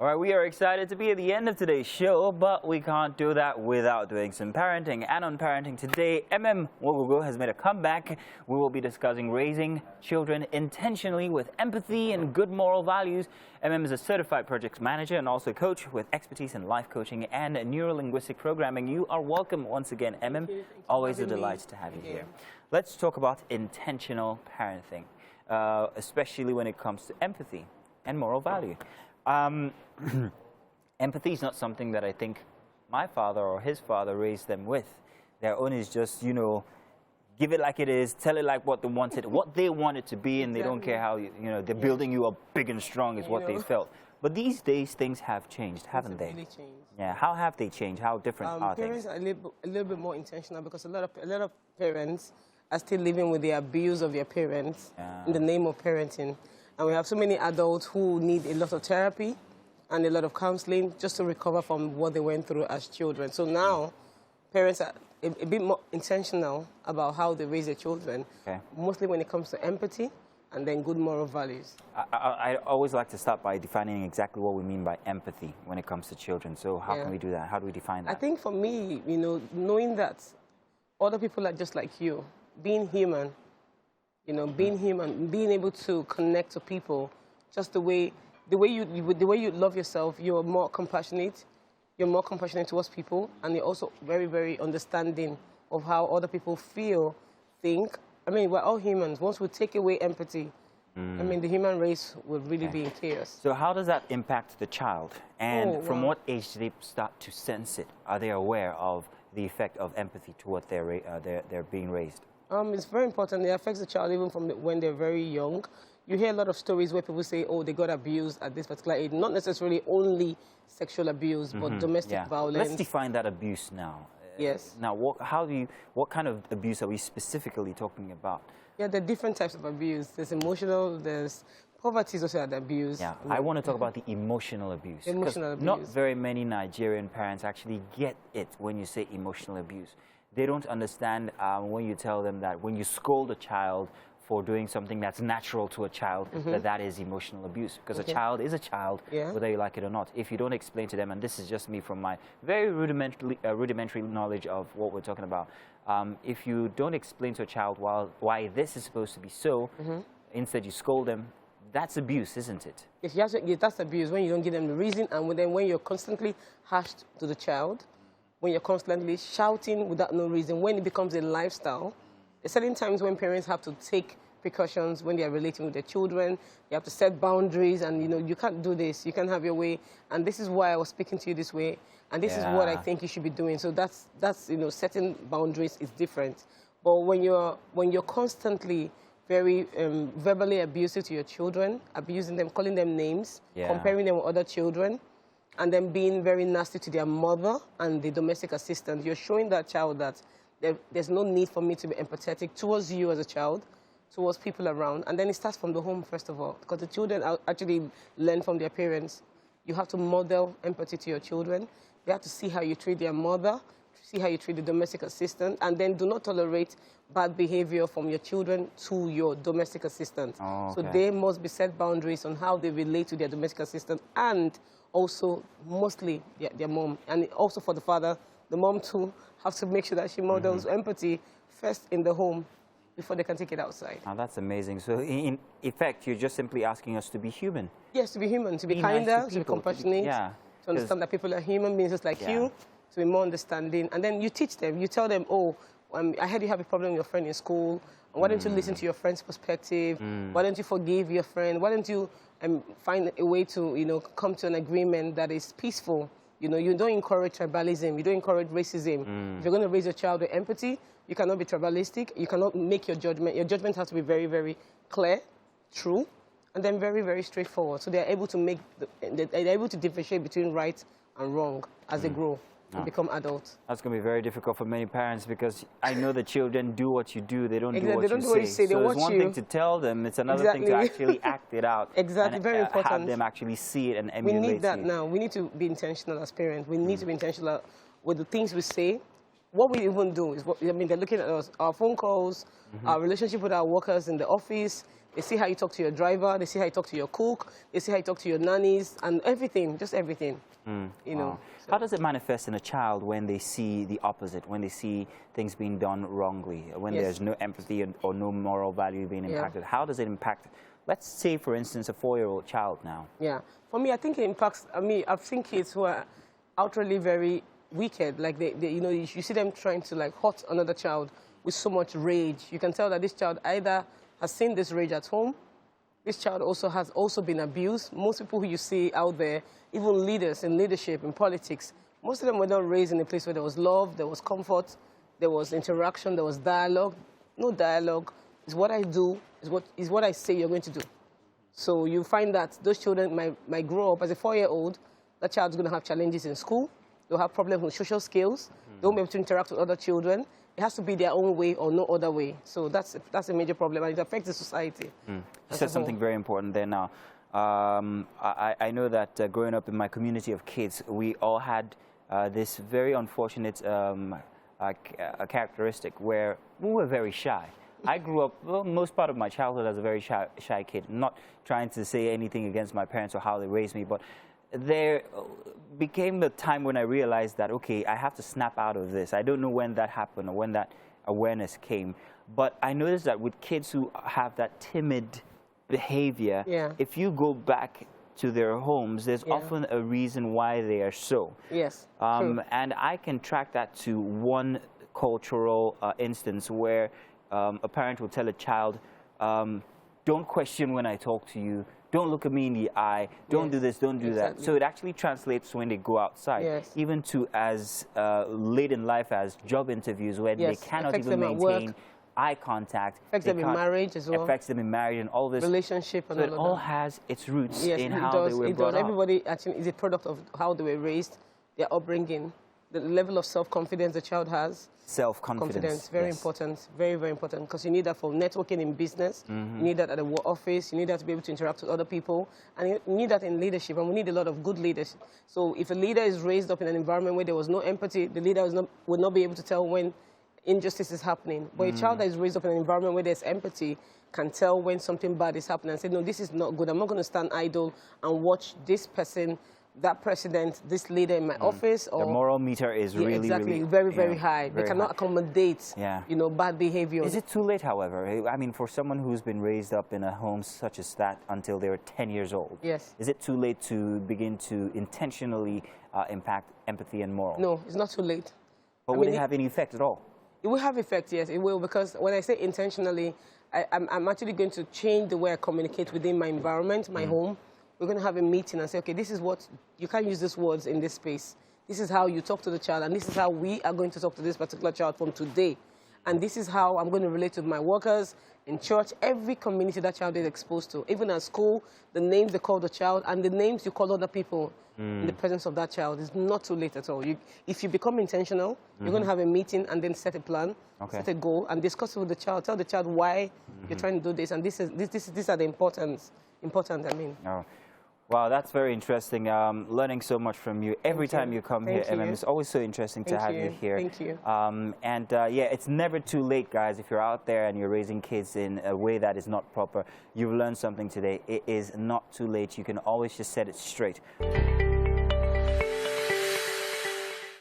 All right, we are excited to be at the end of today's show, but we can't do that without doing some parenting. And on parenting today, Emem Nwogwugwu has made a comeback. We will be discussing raising children intentionally with empathy and good moral values. Emem is a certified project manager and also coach with expertise in life coaching and neuro-linguistic programming. You are welcome once again, Emem. Always a delight to have you here. Let's talk about intentional parenting, especially when it comes to empathy and moral value. Empathy is not something that I think my father or his father raised them with. Their own is just, you know, give it like it is, tell it like what they want it to be, and they don't care how, they're building you up big and strong is what they felt. But these days, things have changed, haven't they? Really changed. Yeah, how have they changed? How different are parents things? Parents are a little bit more intentional because a lot of parents are still living with the abuse of their parents in the name of parenting. And we have so many adults who need a lot of therapy and a lot of counseling just to recover from what they went through as children. So now, parents are a bit more intentional about how they raise their children, mostly when it comes to empathy and then good moral values. I always like to start by defining exactly what we mean by empathy when it comes to children. So how can we do that? How do we define that? I think for me, knowing that other people are just like you, being human, being human, being able to connect to people, just the way you love yourself, you're more compassionate. You're more compassionate towards people, and you're also very, very understanding of how other people feel, think. I mean, we're all humans. Once we take away empathy, I mean, the human race would really be in chaos. So how does that impact the child? And from what age do they start to sense it? Are they aware of the effect of empathy to what they're being raised? It's very important. It affects the child even from when they're very young. You hear a lot of stories where people say, oh, they got abused at this particular age. Not necessarily only sexual abuse, but domestic violence. Let's define that abuse now. Yes. Now, what kind of abuse are we specifically talking about? Yeah, there are different types of abuse. There's emotional, there's poverty is also an abuse. Yeah, I want to talk about the emotional abuse. Emotional abuse. Not very many Nigerian parents actually get it when you say emotional abuse. They don't understand when you tell them that when you scold a child for doing something that's natural to a child, that is emotional abuse. Because a child is a child, whether you like it or not. If you don't explain to them, and this is just me from my very rudimentary knowledge of what we're talking about, if you don't explain to a child why this is supposed to be so, instead you scold them, that's abuse, isn't it? Yes, that's abuse, when you don't give them the reason, and then when you're constantly harsh to the child, when you're constantly shouting without no reason, when it becomes a lifestyle. There are certain times when parents have to take precautions when they are relating with their children. You have to set boundaries, and you can't do this. You can't have your way, and this is why I was speaking to you this way, and this is what I think you should be doing. So that's setting boundaries is different. But when you're constantly very verbally abusive to your children, abusing them, calling them names, comparing them with other children, and then being very nasty to their mother and the domestic assistant, you're showing that child that there's no need for me to be empathetic towards you as a child, towards people around. And then it starts from the home, first of all, because the children actually learn from their parents. You have to model empathy to your children. They have to see how you treat their mother, see how you treat the domestic assistant, and then do not tolerate bad behavior from your children to your domestic assistant. So they must be set boundaries on how they relate to their domestic assistant, and also mostly their mom. And also for the father, the mom too, have to make sure that she models empathy first in the home before they can take it outside. Now that's amazing. So in effect, you're just simply asking us to be human. Yes, to be human, to be kinder, nice to be compassionate, to understand that people are human beings just like you, to be more understanding. And then you teach them, you tell them, oh, I heard you have a problem with your friend in school. Why don't you listen to your friend's perspective? Why don't you forgive your friend? Why don't you find a way to, come to an agreement that is peaceful? You don't encourage tribalism. You don't encourage racism. If you're going to raise your child with empathy, you cannot be tribalistic. You cannot make your judgment. Your judgment has to be very, very clear, true, and then very, very straightforward. So they're able to they're able to differentiate between right and wrong as they grow and become adults. That's going to be very difficult for many parents, because I know the children do what you do. They don't do what you say. They so watch it's one thing to tell them. It's another thing to actually act it out. Exactly, and, very important. Have them actually see it and emulate it. We need that now. We need to be intentional as parents. We need to be intentional with the things we say. What we even do is, they're looking at us, our phone calls, our relationship with our workers in the office. They see how you talk to your driver. They see how you talk to your cook. They see how you talk to your nannies and everything, just everything. You know. Wow. How does it manifest in a child when they see the opposite, when they see things being done wrongly, when there's no empathy or no moral value being impacted? How does it impact, let's say, for instance, a 4-year-old child now? Yeah. For me, I think it impacts, I've seen kids who are outwardly very wicked. Like, you know, you see them trying to, like, hurt another child with so much rage. You can tell that this child either has seen this rage at home. This child has also been abused. Most people who you see out there, even leaders in leadership, in politics, most of them were not raised in a place where there was love, there was comfort, there was interaction, there was dialogue. No dialogue. It's what I do, is what I say you're going to do. So you find that those children might grow up as a 4-year-old. That child's going to have challenges in school. They'll have problems with social skills. They won't be able to interact with other children. It has to be their own way or no other way. So that's a major problem, and it affects the society. You said something very important there now. I know that growing up in my community of kids, we all had this very unfortunate characteristic where we were very shy. I grew up, well, most part of my childhood as a very shy kid, not trying to say anything against my parents or how they raised me, but there became the time when I realized that, okay, I have to snap out of this. I don't know when that happened or when that awareness came, but I noticed that with kids who have that timid behavior, if you go back to their homes, there's often a reason why they are so. Yes, and I can track that to one cultural instance where a parent will tell a child, don't question when I talk to you, don't look at me in the eye, don't do this, don't do that. So it actually translates when they go outside, even to as late in life as job interviews where they cannot even maintain eye contact. Affects them in marriage as well. Affects them in marriage and all this. Relationship and so it all has its roots in how they were it brought does. up. Everybody actually is a product of how they were raised, their upbringing, the level of self-confidence the child has. Self-confidence. Very important. Very, very important. Because you need that for networking in business. You need that at the office. You need that to be able to interact with other people. And you need that in leadership. And we need a lot of good leaders. So if a leader is raised up in an environment where there was no empathy, the leader would not be able to tell when injustice is happening. But a child that is raised up in an environment where there's empathy can tell when something bad is happening and say, no, this is not good. I'm not going to stand idle and watch this person, that president, this leader in my office. Or, the moral meter is really very high. They cannot accommodate, you know, bad behavior. Is it too late, however? I mean, for someone who's been raised up in a home such as that until they were 10 years old, is it too late to begin to intentionally impact empathy and moral? No, it's not too late. But would it have any effect at all? It will have effect, yes, it will, because when I say intentionally, I'm actually going to change the way I communicate within my environment, my home. We're going to have a meeting and say, okay, this is what, you can't use these words in this space. This is how you talk to the child, and this is how we are going to talk to this particular child from today. And this is how I'm going to relate to my workers, in church, every community that child is exposed to. Even at school, the names they call the child and the names you call other people in the presence of that child is not too late at all. If you become intentional, you're going to have a meeting and then set a plan, set a goal, and discuss it with the child. Tell the child why you're trying to do this, and these are the important, I mean. Oh. Wow, that's very interesting. Learning so much from you every time you come here, Emem. It's always so interesting to have you here. Thank you. Yeah, it's never too late, guys. If you're out there and you're raising kids in a way that is not proper, you've learned something today. It is not too late. You can always just set it straight.